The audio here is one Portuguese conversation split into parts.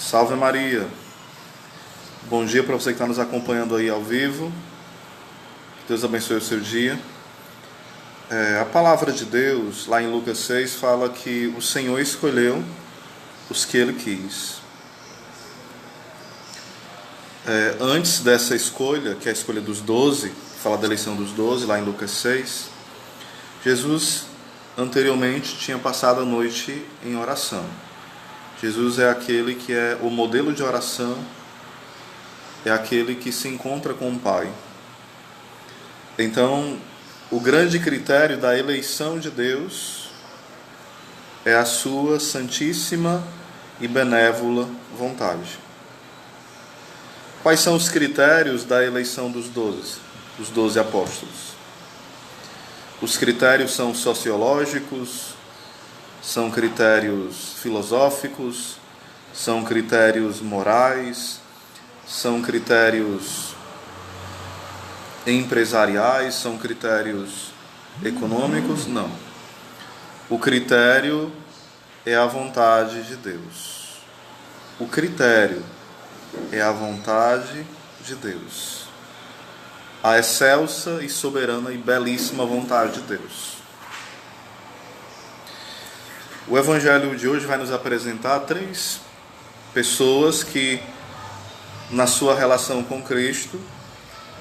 Salve Maria! Bom dia para você que está nos acompanhando aí ao vivo. Deus abençoe o seu dia. A palavra de Deus, lá em Lucas 6, fala que o Senhor escolheu os que Ele quis. Antes dessa escolha, que é a escolha dos 12, que fala da eleição dos 12, lá em Lucas 6, Jesus anteriormente tinha passado a noite em oração. Jesus é aquele que é o modelo de oração, é aquele que se encontra com o Pai. Então, o grande critério da eleição de Deus é a sua santíssima e benévola vontade. Quais são os critérios da eleição dos 12 apóstolos? Os critérios são sociológicos, são critérios filosóficos, são critérios morais, são critérios empresariais, são critérios econômicos? Não. O critério é a vontade de Deus. O critério é a vontade de Deus. A excelsa e soberana e belíssima vontade de Deus. O Evangelho de hoje vai nos apresentar 3 pessoas que, na sua relação com Cristo,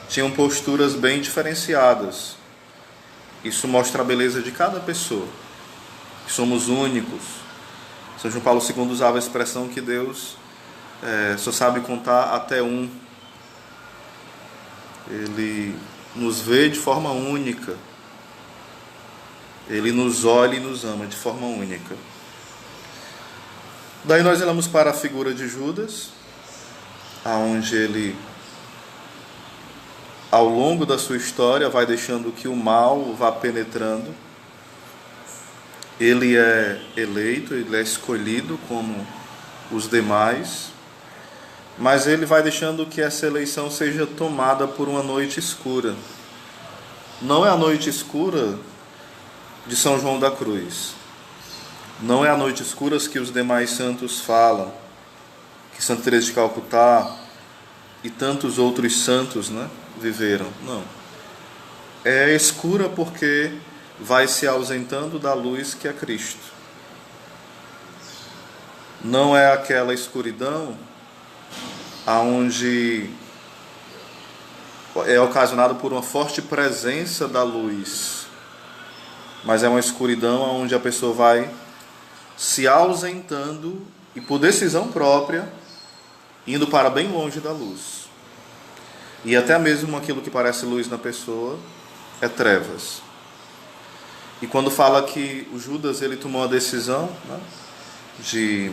tinham posturas bem diferenciadas. Isso mostra a beleza de cada pessoa, que somos únicos. São João Paulo II usava a expressão que Deus só sabe contar até 1. Ele nos vê de forma única. Ele nos olha e nos ama de forma única. Daí nós olhamos para a figura de Judas, aonde ele, ao longo da sua história, vai deixando que o mal vá penetrando. Ele é eleito, ele é escolhido como os demais, mas ele vai deixando que essa eleição seja tomada por uma noite escura. Não é a noite escura de São João da Cruz. Não é a noite escura que os demais santos falam, que Santa Teresa de Calcutá e tantos outros santos, viveram. Não. É escura porque vai se ausentando da luz que é Cristo. Não é aquela escuridão aonde é ocasionada por uma forte presença da luz, mas é uma escuridão onde a pessoa vai se ausentando e, por decisão própria, indo para bem longe da luz. E até mesmo aquilo que parece luz na pessoa é trevas. E quando fala que o Judas ele tomou a decisão de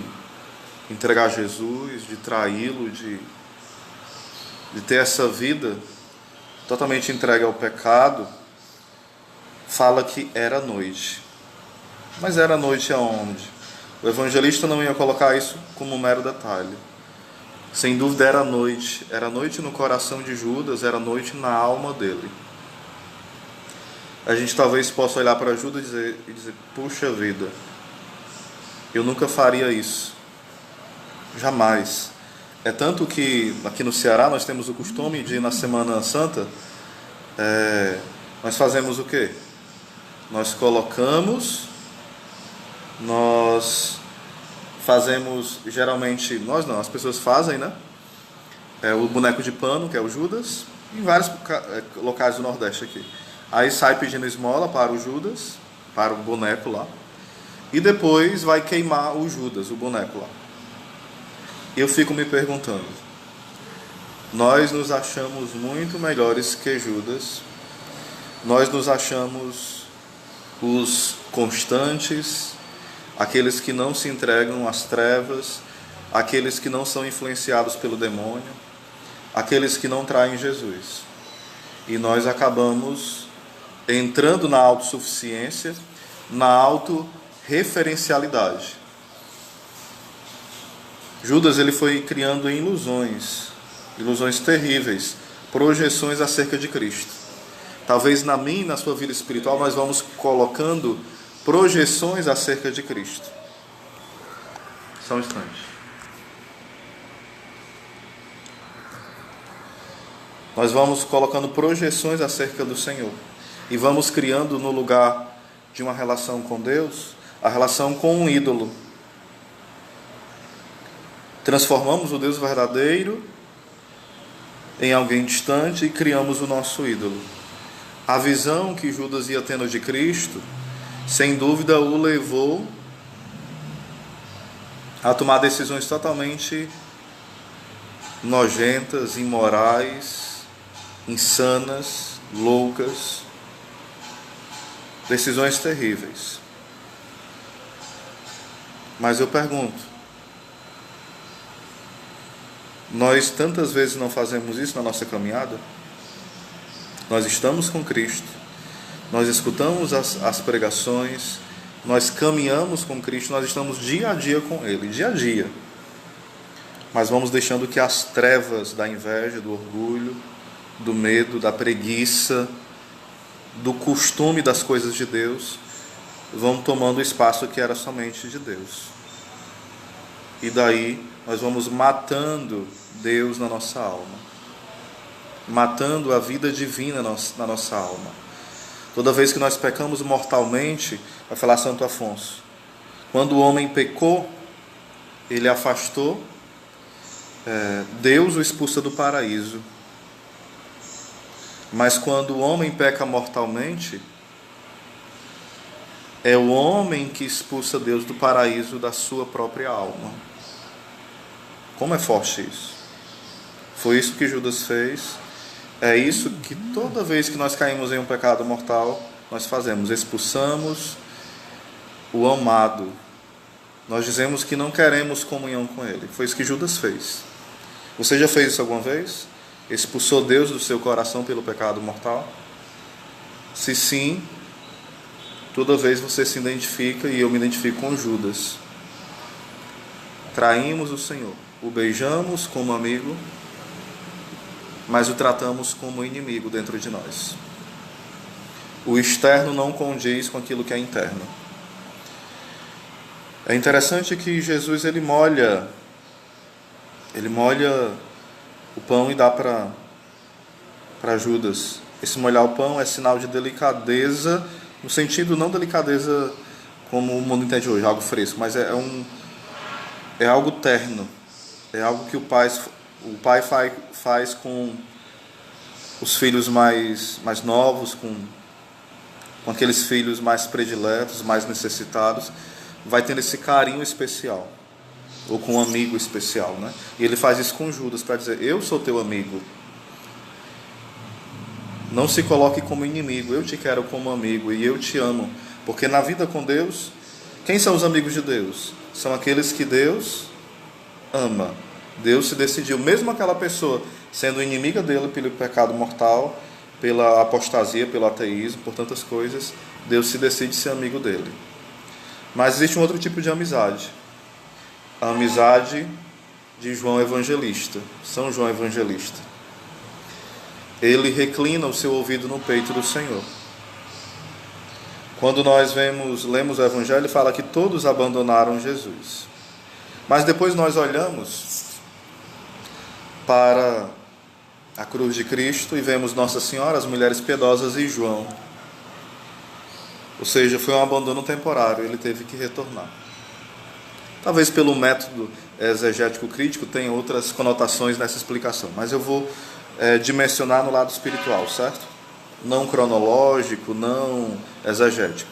entregar Jesus, de traí-lo, de ter essa vida totalmente entregue ao pecado, fala que era noite. Mas era noite aonde? O evangelista não ia colocar isso como um mero detalhe. Sem dúvida era noite no coração de Judas, era noite na alma dele. A gente talvez possa olhar para Judas e dizer, puxa vida, eu nunca faria isso. Jamais. É tanto que aqui no Ceará nós temos o costume de, na Semana Santa, nós fazemos o quê? Nós fazemos, geralmente, nós não, as pessoas fazem, o boneco de pano, que é o Judas, em vários locais do Nordeste aqui. Aí sai pedindo esmola para o Judas, para o boneco lá, e depois vai queimar o Judas, o boneco lá. Eu fico me perguntando, nós nos achamos muito melhores que Judas, nós nos achamos os constantes, aqueles que não se entregam às trevas, aqueles que não são influenciados pelo demônio, aqueles que não traem Jesus. E nós acabamos entrando na autossuficiência, na autorreferencialidade. Judas ele foi criando ilusões terríveis, projeções acerca de Cristo. Talvez na minha e na sua vida espiritual nós vamos colocando projeções acerca de Cristo. Só um instante. Nós vamos colocando projeções acerca do Senhor e vamos criando no lugar de uma relação com Deus, a relação com um ídolo. Transformamos o Deus verdadeiro em alguém distante e criamos o nosso ídolo. A visão que Judas ia tendo de Cristo, sem dúvida, o levou a tomar decisões totalmente nojentas, imorais, insanas, loucas, decisões terríveis. Mas eu pergunto, nós tantas vezes não fazemos isso na nossa caminhada? Nós estamos com Cristo, nós escutamos as pregações, nós caminhamos com Cristo, nós estamos dia a dia com Ele, dia a dia. Mas vamos deixando que as trevas da inveja, do orgulho, do medo, da preguiça, do costume das coisas de Deus, vão tomando o espaço que era somente de Deus. E daí nós vamos matando Deus na nossa alma, matando a vida divina na nossa alma. Toda vez que nós pecamos mortalmente, vai falar Santo Afonso, quando o homem pecou, ele afastou, Deus o expulsa do paraíso. Mas quando o homem peca mortalmente, é o homem que expulsa Deus do paraíso da sua própria alma. Como é forte isso? Foi isso que Judas fez. É isso que toda vez que nós caímos em um pecado mortal, nós fazemos. Expulsamos o amado. Nós dizemos que não queremos comunhão com Ele. Foi isso que Judas fez. Você já fez isso alguma vez? Expulsou Deus do seu coração pelo pecado mortal? Se sim, toda vez você se identifica, e eu me identifico com Judas. Traímos o Senhor. O beijamos como amigo, mas o tratamos como inimigo dentro de nós. O externo não condiz com aquilo que é interno. É interessante que Jesus ele molha o pão e dá para Judas. Esse molhar o pão é sinal de delicadeza, no sentido não delicadeza como o mundo entende hoje, algo fresco, mas é algo terno. É algo que o pai faz com os filhos mais novos, com aqueles filhos mais prediletos, mais necessitados, vai tendo esse carinho especial, ou com um amigo especial, né? E ele faz isso com Judas, para dizer, eu sou teu amigo. Não se coloque como inimigo, eu te quero como amigo, e eu te amo. Porque na vida com Deus, quem são os amigos de Deus? São aqueles que Deus ama. Deus se decidiu, mesmo aquela pessoa sendo inimiga dele pelo pecado mortal, pela apostasia, pelo ateísmo, por tantas coisas, Deus se decide ser amigo dele. Mas existe um outro tipo de amizade. A amizade de João Evangelista, São João Evangelista. Ele reclina o seu ouvido no peito do Senhor. Quando nós lemos o Evangelho, ele fala que todos abandonaram Jesus. Mas depois nós olhamos para a cruz de Cristo e vemos Nossa Senhora, as mulheres piedosas e João. Ou seja, foi um abandono temporário, ele teve que retornar. Talvez pelo método exegético crítico tenha outras conotações nessa explicação, mas eu vou dimensionar no lado espiritual, certo? Não cronológico, não exegético.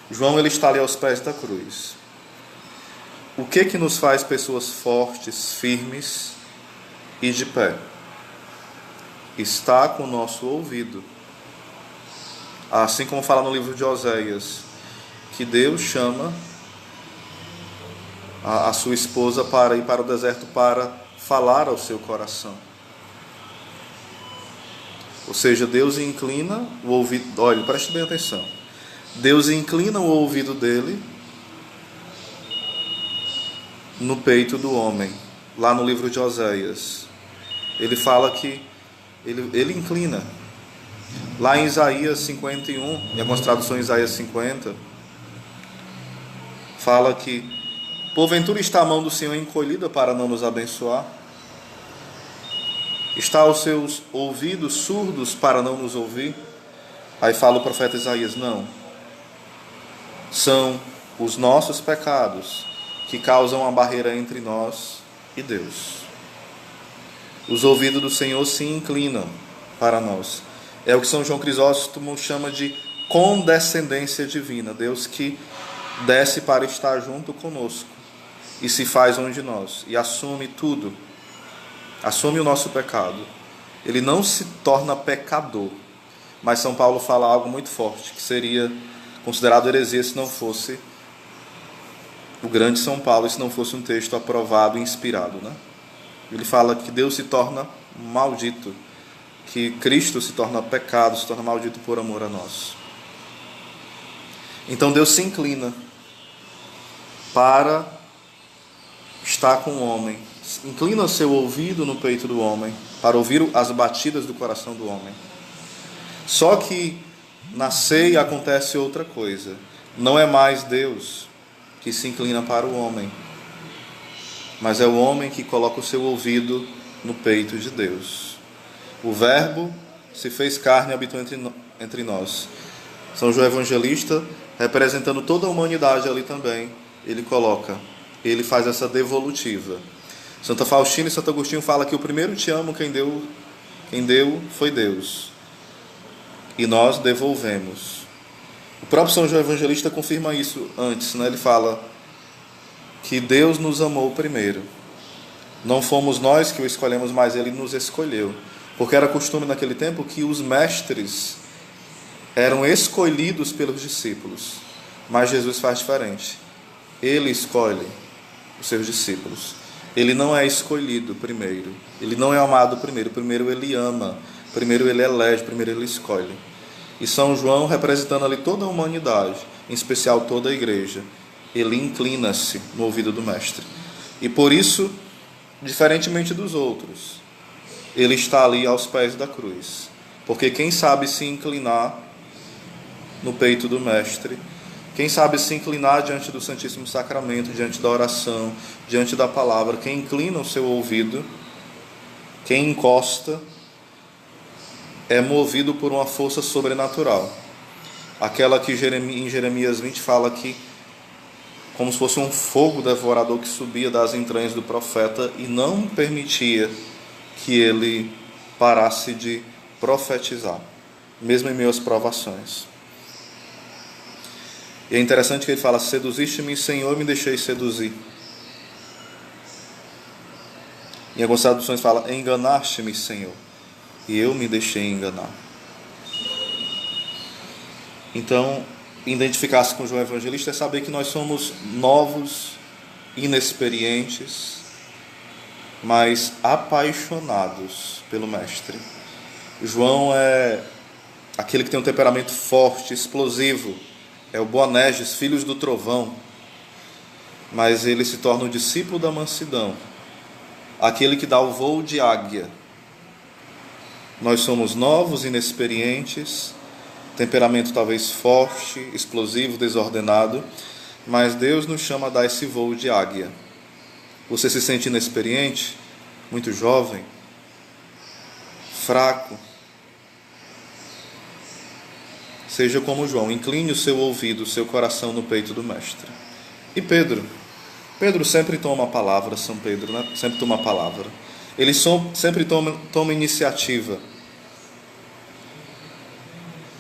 João ele está ali aos pés da cruz. O que nos faz pessoas fortes, firmes e de pé? Está com o nosso ouvido. Assim como fala no livro de Oséias, que Deus chama a sua esposa para ir para o deserto para falar ao seu coração. Ou seja, Deus inclina o ouvido. Olha, preste bem atenção. Deus inclina o ouvido dele no peito do homem. Lá no livro de Oséias, ele fala que ele inclina. Lá em Isaías 51, em algumas traduções Isaías 50, fala que porventura está a mão do Senhor encolhida para não nos abençoar? Está os seus ouvidos surdos para não nos ouvir? Aí fala o profeta Isaías, não. São os nossos pecados que causam a barreira entre nós e Deus. Os ouvidos do Senhor se inclinam para nós. É o que São João Crisóstomo chama de condescendência divina. Deus que desce para estar junto conosco e se faz um de nós e assume tudo. Assume o nosso pecado. Ele não se torna pecador. Mas São Paulo fala algo muito forte, que seria considerado heresia se não fosse o grande São Paulo, e se não fosse um texto aprovado e inspirado, né? Ele fala que Deus se torna maldito, que Cristo se torna pecado, se torna maldito por amor a nós. Então Deus se inclina para estar com o homem, inclina seu ouvido no peito do homem, para ouvir as batidas do coração do homem. Só que na ceia acontece outra coisa. Não é mais Deus que se inclina para o homem, mas é o homem que coloca o seu ouvido no peito de Deus. O Verbo se fez carne e habitou entre nós. São João Evangelista, representando toda a humanidade ali também, ele faz essa devolutiva. Santa Faustina e Santo Agostinho falam que o primeiro te amo, quem deu foi Deus. E nós devolvemos. O próprio São João Evangelista confirma isso antes, né? Ele fala que Deus nos amou primeiro. Não fomos nós que o escolhemos, mas Ele nos escolheu. Porque era costume naquele tempo que os mestres eram escolhidos pelos discípulos. Mas Jesus faz diferente. Ele escolhe os seus discípulos. Ele não é escolhido primeiro. Ele não é amado primeiro. Primeiro Ele ama. Primeiro Ele elege. Primeiro Ele escolhe. E São João, representando ali toda a humanidade, em especial toda a igreja, ele inclina-se no ouvido do Mestre. E por isso, diferentemente dos outros, ele está ali aos pés da cruz. Porque quem sabe se inclinar no peito do Mestre, quem sabe se inclinar diante do Santíssimo Sacramento, diante da oração, diante da palavra, quem inclina o seu ouvido, quem encosta, é movido por uma força sobrenatural. Aquela que em Jeremias 20 fala que como se fosse um fogo devorador que subia das entranhas do profeta e não permitia que ele parasse de profetizar, mesmo em meio às provações. E é interessante que ele fala: seduziste-me, Senhor, me deixei seduzir. Em algumas traduções fala: enganaste-me, Senhor, e eu me deixei enganar. Então, identificar-se com João Evangelista é saber que nós somos novos, inexperientes, mas apaixonados pelo Mestre. João é aquele que tem um temperamento forte, explosivo, é o Boanerges, filhos do trovão, mas ele se torna o discípulo da mansidão, aquele que dá o voo de águia. Nós somos novos, inexperientes, temperamento talvez forte, explosivo, desordenado, mas Deus nos chama a dar esse voo de águia. Você se sente inexperiente, muito jovem, fraco? Seja como João, incline o seu ouvido, o seu coração no peito do Mestre. E Pedro sempre toma a palavra, São Pedro, né? Sempre toma a palavra. Ele sempre toma iniciativa.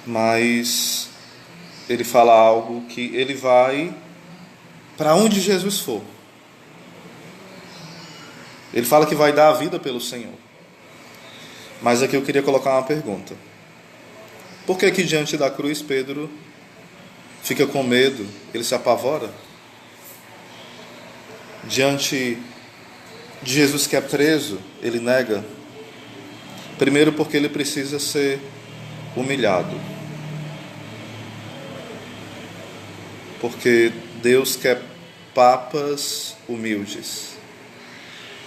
Mas ele fala algo que ele vai para onde Jesus for. Ele fala que vai dar a vida pelo Senhor. Mas aqui eu queria colocar uma pergunta. Por que diante da cruz Pedro fica com medo? Ele se apavora? Diante de Jesus que é preso, ele nega. Primeiro porque ele precisa ser humilhado. Porque Deus quer papas humildes.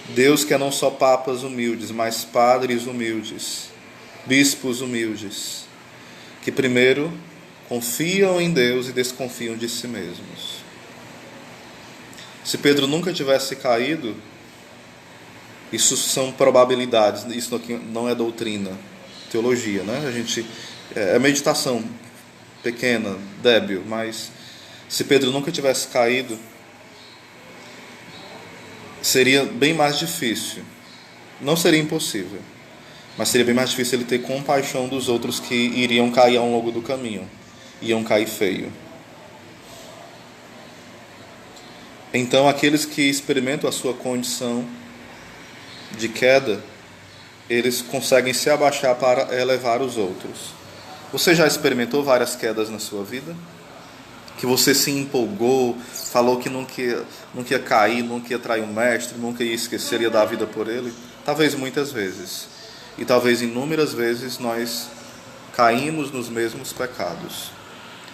Deus quer não só papas humildes, mas padres humildes, bispos humildes, que primeiro confiam em Deus e desconfiam de si mesmos. Se Pedro nunca tivesse caído, Isso são probabilidades, isso aqui não é doutrina, teologia, né? A gente é meditação pequena, débil, mas se Pedro nunca tivesse caído, seria bem mais difícil. Não seria impossível, mas seria bem mais difícil ele ter compaixão dos outros que iriam cair ao longo do caminho, iam cair feio. Então, aqueles que experimentam a sua condição de queda, eles conseguem se abaixar para elevar os outros. Você já experimentou várias quedas na sua vida? Que você se empolgou, falou que nunca ia cair, nunca ia trair o mestre, nunca ia esquecer, ia dar a vida por ele? Talvez muitas vezes. E talvez inúmeras vezes nós caímos nos mesmos pecados.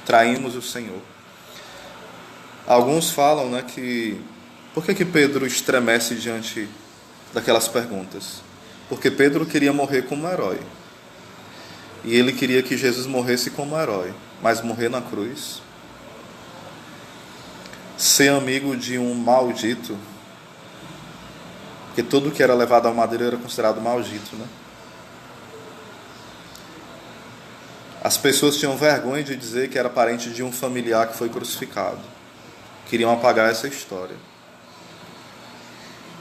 Traímos o Senhor. Alguns falam, né, que... Por que Pedro estremece diante daquelas perguntas? Porque Pedro queria morrer como herói. E ele queria que Jesus morresse como herói. Mas morrer na cruz, ser amigo de um maldito, porque tudo que era levado ao madeiro era considerado maldito, né? As pessoas tinham vergonha de dizer que era parente de um familiar que foi crucificado. Queriam apagar essa história.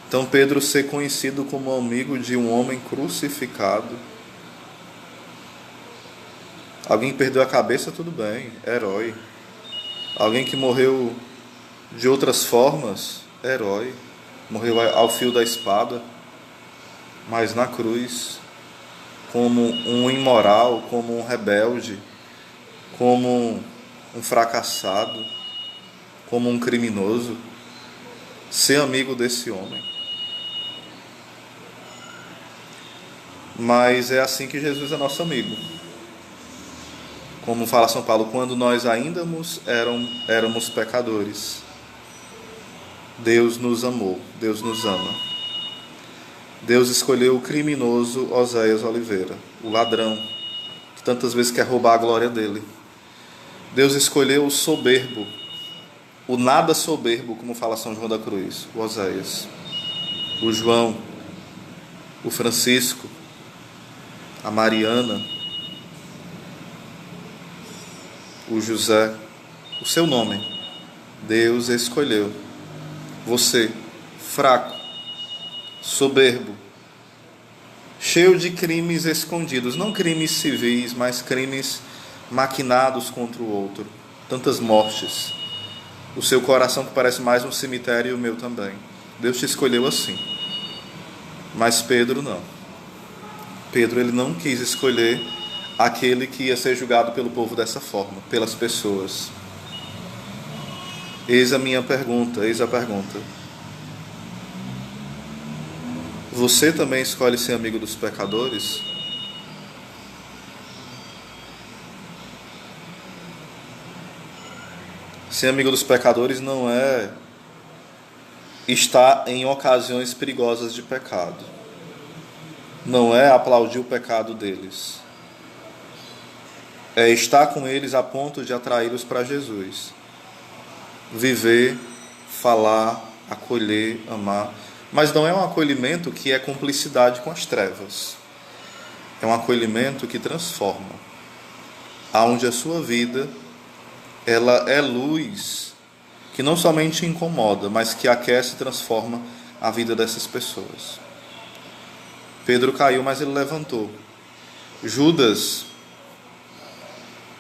Então Pedro ser conhecido como amigo de um homem crucificado. Alguém que perdeu a cabeça, tudo bem, herói. Alguém que morreu de outras formas, herói. Morreu ao fio da espada, mas na cruz, como um imoral, como um rebelde, como um fracassado, como um criminoso, ser amigo desse homem. Mas é assim que Jesus é nosso amigo. Como fala São Paulo, quando nós ainda éramos pecadores, Deus nos amou, Deus nos ama. Deus escolheu o criminoso Oséias Oliveira, o ladrão, que tantas vezes quer roubar a glória dele. Deus escolheu o soberbo, o nada soberbo, como fala São João da Cruz, o Oséias, o João, o Francisco, a Mariana, o José, o seu nome. Deus escolheu você, fraco, soberbo, cheio de crimes escondidos, não crimes civis, mas crimes maquinados contra o outro, tantas mortes, o seu coração que parece mais um cemitério e o meu também. Deus te escolheu assim. Mas Pedro não. Pedro, ele não quis escolher aquele que ia ser julgado pelo povo dessa forma, pelas pessoas. Eis a minha pergunta, eis a pergunta. Você também escolhe ser amigo dos pecadores? Ser amigo dos pecadores não é estar em ocasiões perigosas de pecado. Não é aplaudir o pecado deles. É estar com eles a ponto de atraí-los para Jesus. Viver, falar, acolher, amar. Mas não é um acolhimento que é cumplicidade com as trevas. É um acolhimento que transforma. Aonde a sua vida, ela é luz que não somente incomoda, mas que aquece e transforma a vida dessas pessoas. Pedro caiu, mas ele levantou. Judas,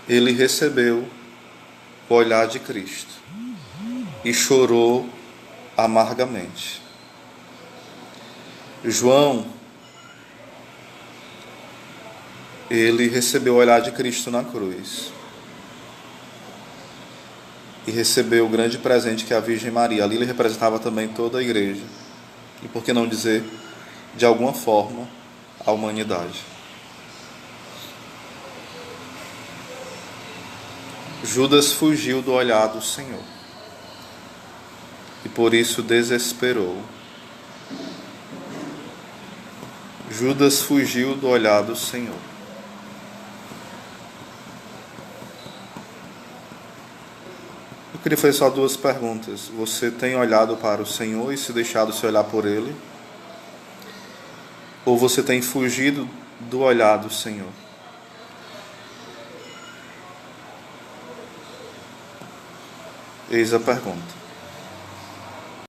ele recebeu o olhar de Cristo e chorou amargamente. João, ele recebeu o olhar de Cristo na cruz e recebeu o grande presente que é a Virgem Maria. Ali ele representava também toda a igreja e, por que não dizer, de alguma forma, a humanidade. Judas fugiu do olhar do Senhor e por isso desesperou. Judas fugiu do olhar do Senhor. Eu queria fazer só duas perguntas. Você tem olhado para o Senhor e se deixado se olhar por Ele? ou você tem fugido do olhar do Senhor? Eis a pergunta.